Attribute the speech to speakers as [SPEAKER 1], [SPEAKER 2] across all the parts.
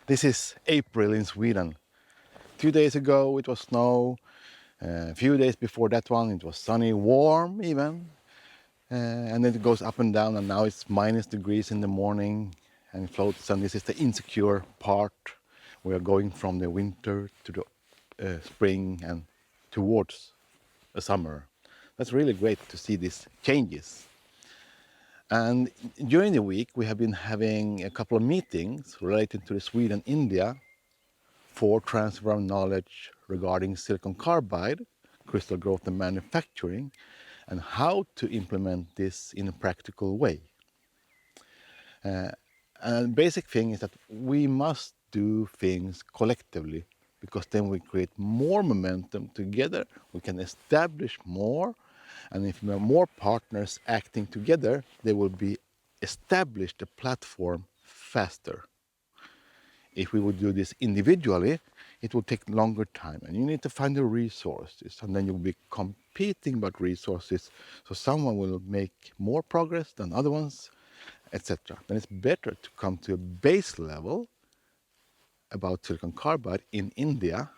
[SPEAKER 1] This is April in Sweden. 2 days ago it was snow. A few days before that one it was sunny, warm even. And then it goes up and down, and now it's minus degrees in the morning and it floats. And this is the insecure part. We are going from the winter to the spring and towards a summer. That's really great to see these changes. And during the week, we have been having a couple of meetings related to the Sweden and India for transfer of knowledge regarding silicon carbide, crystal growth and manufacturing, and how to implement this in a practical way. And the basic thing is that we must do things collectively, because then we create more momentum together, we can establish more, and if there are more partners acting together, they will be established the platform faster. If we would do this individually, it will take longer time, and you need to find the resources, and then you'll be competing about resources, so someone will make more progress than other ones, etc. Then it's better to come to a base level about silicon carbide in India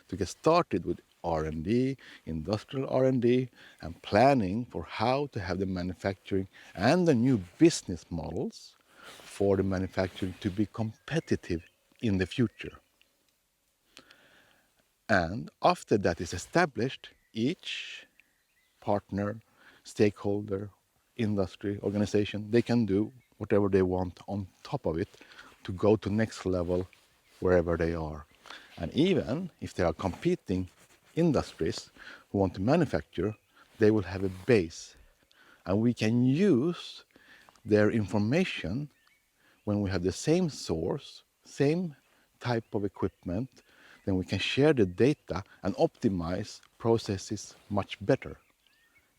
[SPEAKER 1] to get started with R&D, industrial R&D, and planning for how to have the manufacturing and the new business models for the manufacturing to be competitive in the future. And after that is established, each partner, stakeholder, industry, organization, they can do whatever they want on top of it to go to next level wherever they are. And even if there are competing industries who want to manufacture, they will have a base. And we can use their information when we have the same source, same type of equipment, then we can share the data and optimize processes much better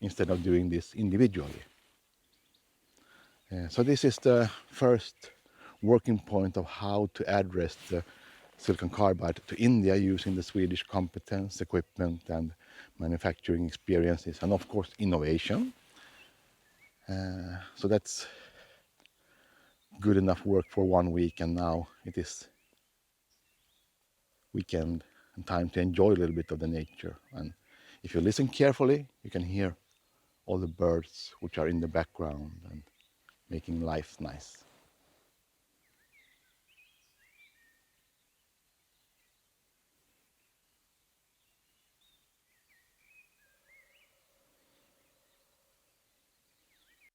[SPEAKER 1] instead of doing this individually. So this is the first working point of how to address the silicon carbide to India using the Swedish competence, equipment and manufacturing experiences, and of course innovation. So that's good enough work for 1 week, and now it is weekend and time to enjoy a little bit of the nature. And if you listen carefully, you can hear all the birds which are in the background and making life nice.